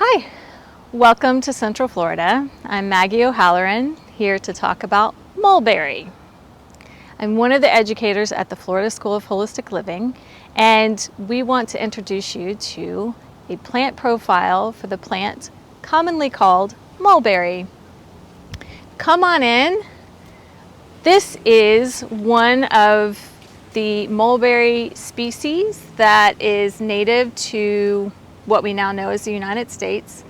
Hi, welcome to Central Florida. I'm Maggie O'Halloran, here to talk about mulberry. I'm one of the educators at the Florida School of Holistic Living, and we want to introduce you to a plant profile for the plant commonly called mulberry. Come on in. This is one of the mulberry species that is native to what we now know as the United States.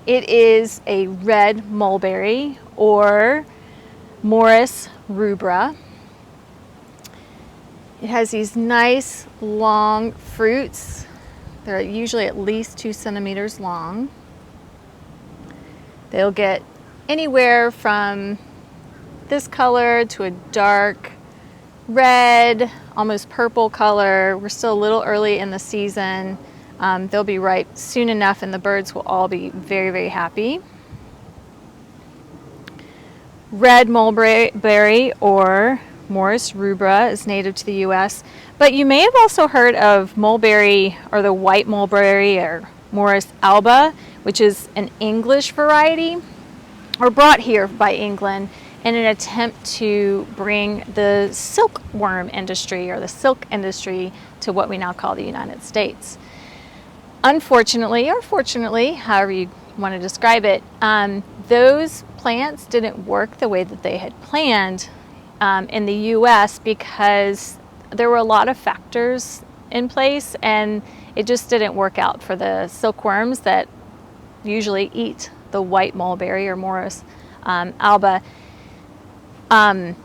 It is a red mulberry, or Morus rubra. It has these nice long fruits. They're usually at least 2 centimeters long. They'll get anywhere from this color to a dark red, almost purple color. We're still a little early in the season. They'll be ripe soon enough and the birds will all be very, very happy. Red mulberry, or Morus rubra, is native to the US, but you may have also heard of mulberry, or the white mulberry, or Morus alba, which is an English variety, or brought here by England in an attempt to bring the silkworm industry, or the silk industry, to what we now call the United States. Unfortunately, or fortunately, however you want to describe it, those plants didn't work the way that they had planned in the US because there were a lot of factors in place, and it just didn't work out for the silkworms that usually eat the white mulberry, or Morus alba, on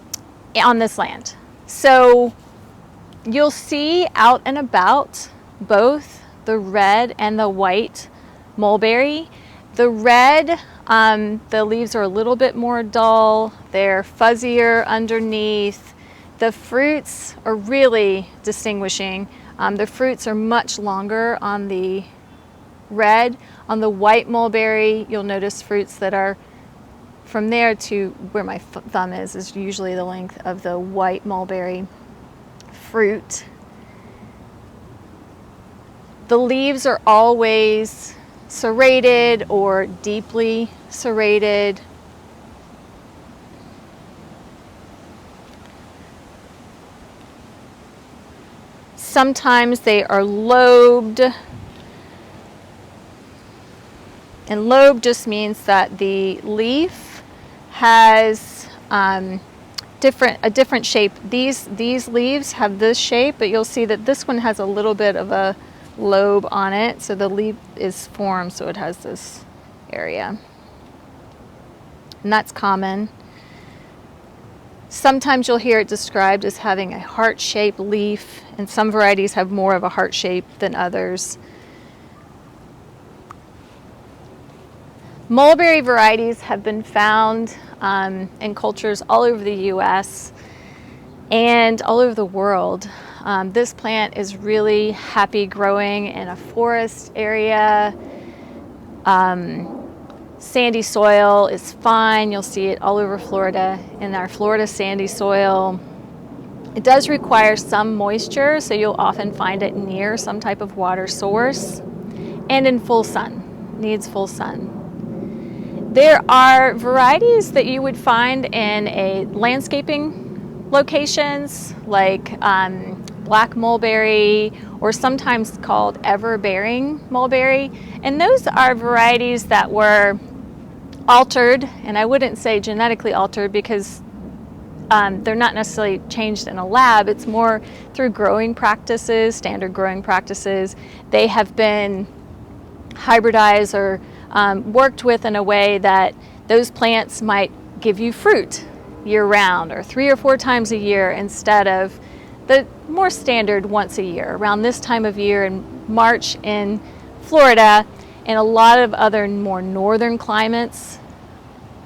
this land. So you'll see out and about both the red and the white mulberry. The red, the leaves are a little bit more dull, they're fuzzier underneath. The fruits are really distinguishing. The fruits are much longer on the red. On the white mulberry, you'll notice fruits that are from there to where my thumb is usually the length of the white mulberry fruit. The leaves are always serrated or deeply serrated. Sometimes they are lobed. And lobe just means that the leaf has a different shape. These leaves have this shape, but you'll see that this one has a little bit of a lobe on it, so the leaf is formed so it has this area, and that's common. Sometimes you'll hear it described as having a heart-shaped leaf, and some varieties have more of a heart shape than others. Mulberry varieties have been found in cultures all over the US and all over the world. This plant is really happy growing in a forest area. Sandy soil is fine. You'll see it all over Florida in our Florida sandy soil. It does require some moisture, so you'll often find it near some type of water source and in full sun, needs full sun. There are varieties that you would find in a landscaping locations, like black mulberry, or sometimes called ever-bearing mulberry, and those are varieties that were altered, and I wouldn't say genetically altered because they're not necessarily changed in a lab. It's more through growing practices, standard growing practices. They have been hybridized or worked with in a way that those plants might give you fruit year-round, or 3 or 4 times a year, instead of the more standard once a year. Around this time of year in March in Florida and a lot of other more northern climates,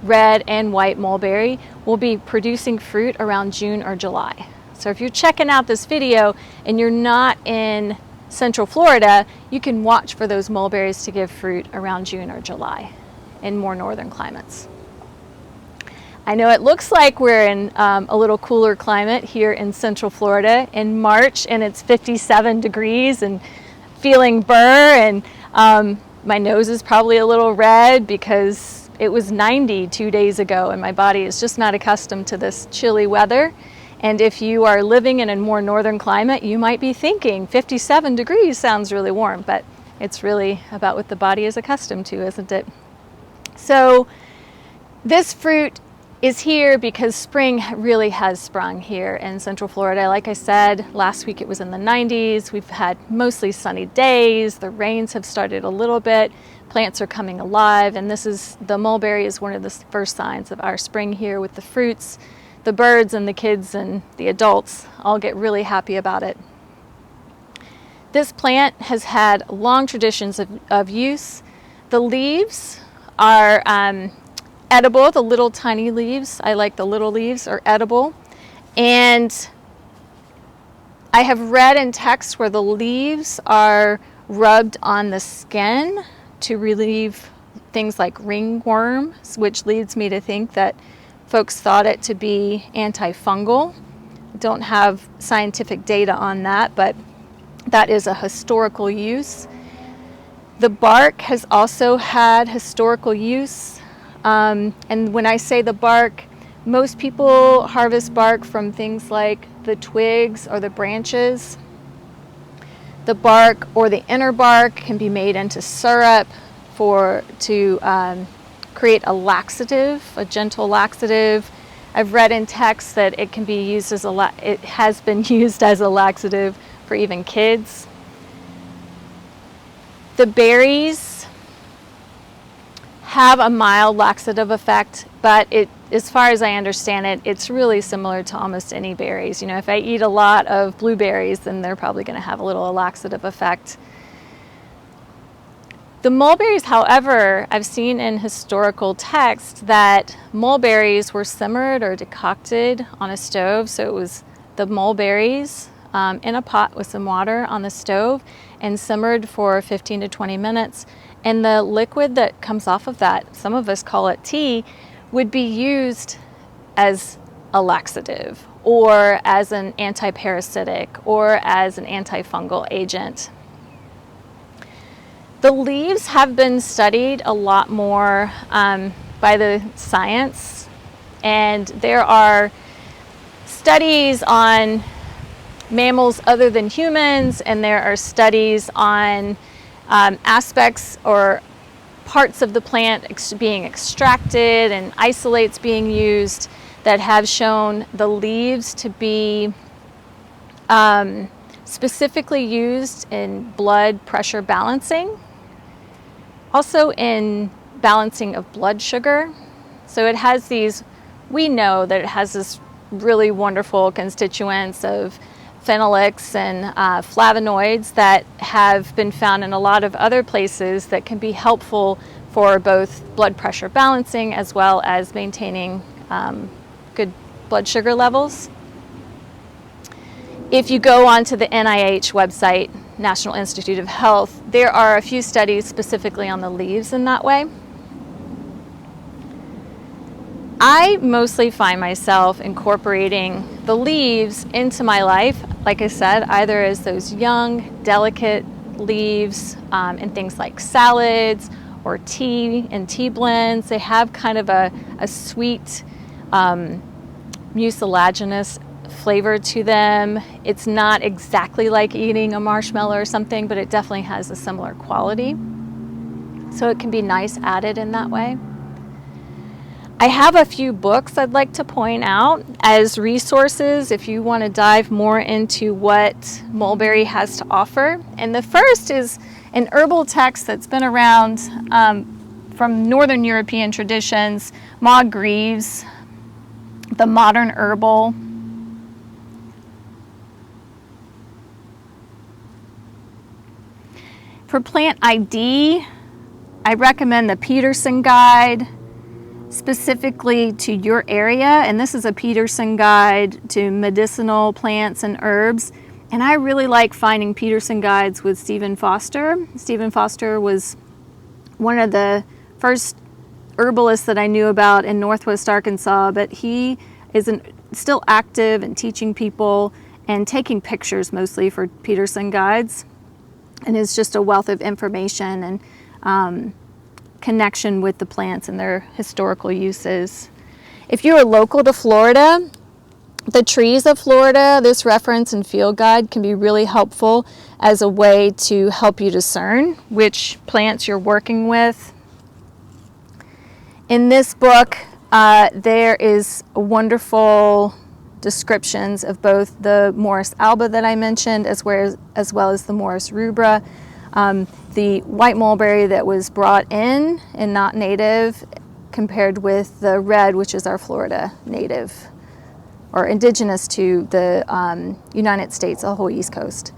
red and white mulberry will be producing fruit around June or July. So if you're checking out this video and you're not in Central Florida, you can watch for those mulberries to give fruit around June or July in more northern climates. I know it looks like we're in a little cooler climate here in Central Florida in March, and it's 57 degrees and feeling burr, and My nose is probably a little red because it was 90 2 days ago and my body is just not accustomed to this chilly weather. And if you are living in a more northern climate, you might be thinking 57 degrees sounds really warm, but it's really about what the body is accustomed to, isn't it? So this fruit is here because spring really has sprung here in Central Florida. Like I said, last week it was in the 90s. We've had mostly sunny days. The rains have started a little bit. Plants are coming alive, and the mulberry is one of the first signs of our spring here with the fruits. The birds and the kids and the adults all get really happy about it. This plant has had long traditions of use. The leaves are edible, the little tiny leaves. I like the little leaves are edible. And I have read in text where the leaves are rubbed on the skin to relieve things like ringworm, which leads me to think that folks thought it to be antifungal. Don't have scientific data on that, but that is a historical use. The bark has also had historical use. And when I say the bark, most people harvest bark from things like the twigs or the branches. The bark or the inner bark can be made into syrup to create a laxative, a gentle laxative. I've read in text that it can be used as it has been used as a laxative for even kids. The berries have a mild laxative effect, but as far as I understand it, it's really similar to almost any berries. You know, if I eat a lot of blueberries, then they're probably going to have a little laxative effect. The mulberries, however, I've seen in historical text that mulberries were simmered or decocted on a stove. So it was the mulberries in a pot with some water on the stove and simmered for 15 to 20 minutes. And the liquid that comes off of that, some of us call it tea, would be used as a laxative or as an antiparasitic or as an antifungal agent. The leaves have been studied a lot more by the science, and there are studies on mammals other than humans, and there are studies on aspects or parts of the plant being extracted and isolates being used that have shown the leaves to be specifically used in blood pressure balancing. Also in balancing of blood sugar. So it has we know that it has this really wonderful constituents of phenolics and flavonoids that have been found in a lot of other places that can be helpful for both blood pressure balancing as well as maintaining good blood sugar levels. If you go onto the NIH website, National Institute of Health, there are a few studies specifically on the leaves in that way. I mostly find myself incorporating the leaves into my life, like I said, either as those young, delicate leaves in things like salads or tea and tea blends. They have kind of a sweet, mucilaginous flavor to them. It's not exactly like eating a marshmallow or something, but it definitely has a similar quality. So it can be nice added in that way. I have a few books I'd like to point out as resources if you want to dive more into what mulberry has to offer. And the first is an herbal text that's been around from Northern European traditions, Maud Greaves, The Modern Herbal. For plant ID, I recommend the Peterson Guide, specifically to your area, and this is a Peterson Guide to medicinal plants and herbs. And I really like finding Peterson Guides with Stephen Foster. Stephen Foster was one of the first herbalists that I knew about in Northwest Arkansas, but he is still active and teaching people and taking pictures mostly for Peterson Guides. And it's just a wealth of information. And connection with the plants and their historical uses. If you are local to Florida, the trees of Florida, this reference and field guide can be really helpful as a way to help you discern which plants you're working with. In this book, there is wonderful descriptions of both the Morus alba that I mentioned as well as the Morus rubra, the white mulberry that was brought in and not native, compared with the red, which is our Florida native or indigenous to the United States, the whole East Coast.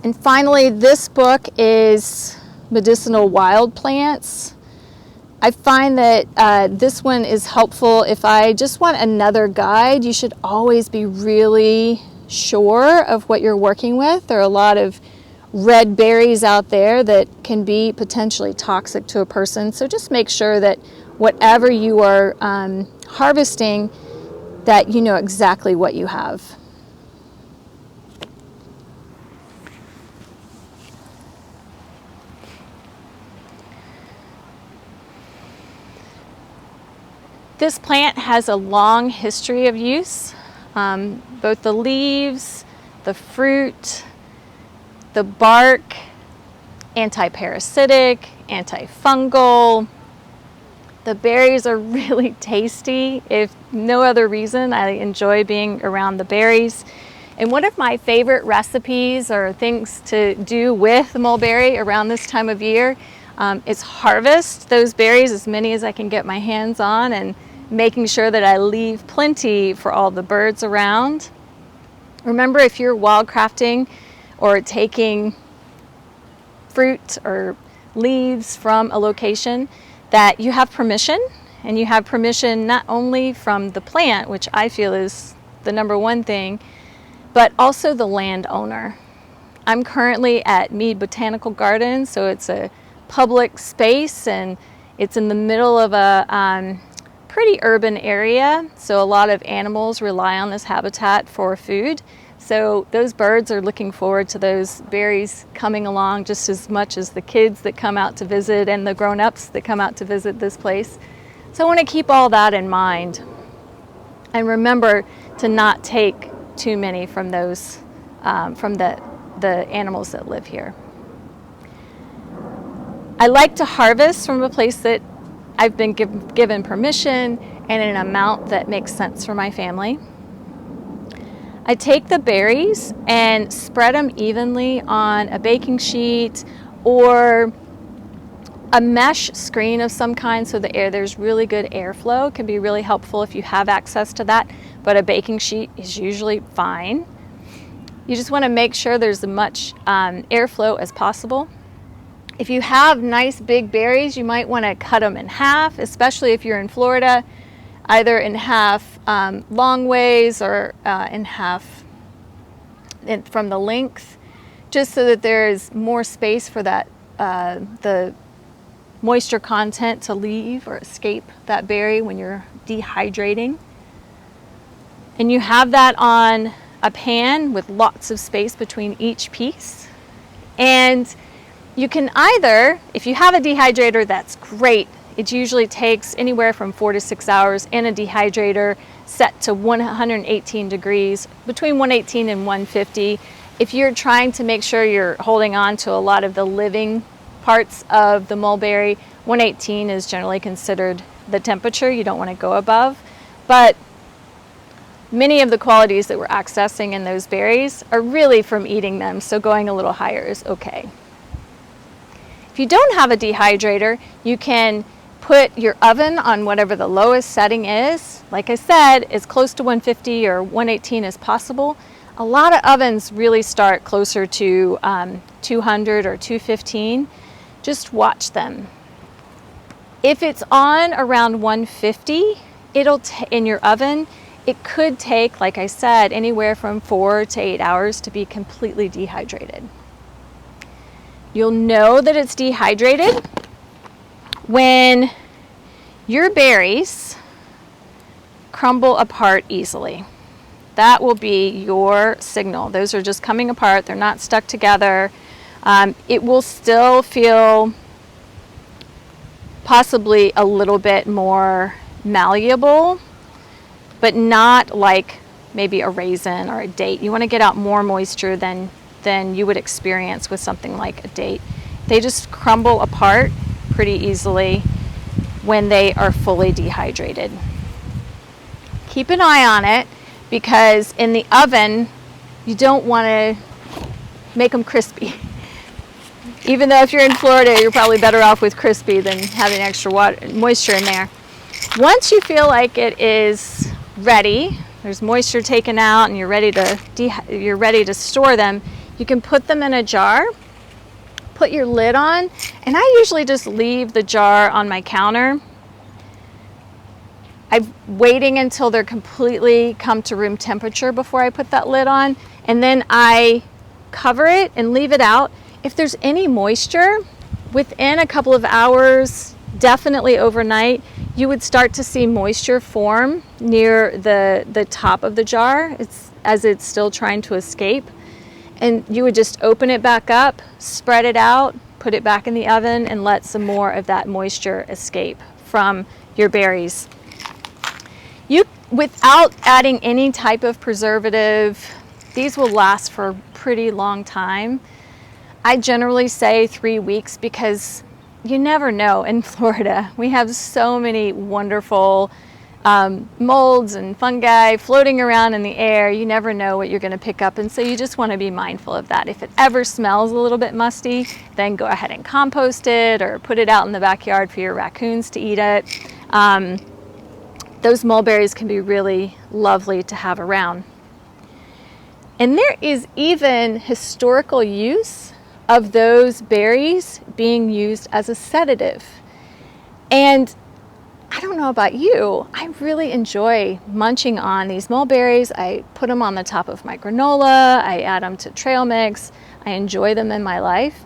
And finally, this book is Medicinal Wild Plants. I find that this one is helpful if I just want another guide. You should always be really sure of what you're working with. There are a lot of red berries out there that can be potentially toxic to a person. So just make sure that whatever you are harvesting, that you know exactly what you have. This plant has a long history of use. Both the leaves, the fruit, the bark, anti-parasitic, antifungal. The berries are really tasty. If no other reason, I enjoy being around the berries. And one of my favorite recipes or things to do with mulberry around this time of year is harvest those berries, as many as I can get my hands on, and making sure that I leave plenty for all the birds around. Remember, if you're wildcrafting or taking fruit or leaves from a location, that you have permission, and you have permission not only from the plant, which I feel is the number one thing, but also the landowner. I'm currently at Mead Botanical Gardens, so it's a public space and it's in the middle of a pretty urban area, so a lot of animals rely on this habitat for food. So those birds are looking forward to those berries coming along just as much as the kids that come out to visit and the grown-ups that come out to visit this place. So I want to keep all that in mind. And remember to not take too many from those, from the animals that live here. I like to harvest from a place that I've been given permission and an amount that makes sense for my family. I take the berries and spread them evenly on a baking sheet or a mesh screen of some kind so there's really good airflow. It can be really helpful if you have access to that, but a baking sheet is usually fine. You just want to make sure there's as much airflow as possible. If you have nice big berries, you might want to cut them in half, especially if you're in Florida, either in half long ways or in half from the length, just so that there is more space for that the moisture content to leave or escape that berry when you're dehydrating. And you have that on a pan with lots of space between each piece. And you can either, if you have a dehydrator, that's great. It usually takes anywhere from 4 to 6 hours in a dehydrator set to 118 degrees, between 118 and 150. If you're trying to make sure you're holding on to a lot of the living parts of the mulberry, 118 is generally considered the temperature. You don't want to go above. But many of the qualities that we're accessing in those berries are really from eating them, so going a little higher is okay. If you don't have a dehydrator, you can put your oven on whatever the lowest setting is. Like I said, as close to 150 or 118 as possible. A lot of ovens really start closer to 200 or 215. Just watch them. If it's on around 150, in your oven, it could take, like I said, anywhere from 4 to 8 hours to be completely dehydrated. You'll know that it's dehydrated when your berries crumble apart easily. That will be your signal. Those are just coming apart. They're not stuck together. It will still feel possibly a little bit more malleable, but not like maybe a raisin or a date. You want to get out more moisture than you would experience with something like a date. They just crumble apart pretty easily when they are fully dehydrated. Keep an eye on it, because in the oven you don't want to make them crispy. Even though if you're in Florida, you're probably better off with crispy than having extra moisture in there. Once you feel like it is ready, there's moisture taken out, and you're ready to store them, you can put them in a jar, put your lid on, and I usually just leave the jar on my counter. I'm waiting until they're completely come to room temperature before I put that lid on, and then I cover it and leave it out. If there's any moisture, within a couple of hours, definitely overnight, you would start to see moisture form near the top of the jar as it's still trying to escape. And you would just open it back up, spread it out, put it back in the oven, and let some more of that moisture escape from your berries. Without adding any type of preservative, these will last for a pretty long time. I generally say 3 weeks, because you never know. In Florida, we have so many wonderful molds and fungi floating around in the air. You never know what you're going to pick up, and so you just want to be mindful of that. If it ever smells a little bit musty, then go ahead and compost it or put it out in the backyard for your raccoons to eat it. Those mulberries can be really lovely to have around. And there is even historical use of those berries being used as a sedative. And I don't know about you, I really enjoy munching on these mulberries. I put them on the top of my granola, I add them to trail mix, I enjoy them in my life.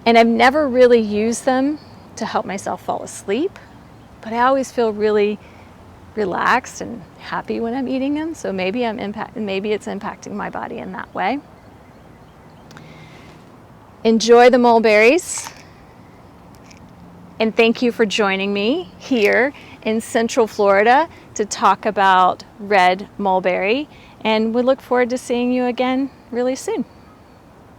And I've never really used them to help myself fall asleep, but I always feel really relaxed and happy when I'm eating them. So maybe it's impacting my body in that way. Enjoy the mulberries, and thank you for joining me here in Central Florida to talk about red mulberry, and we look forward to seeing you again really soon.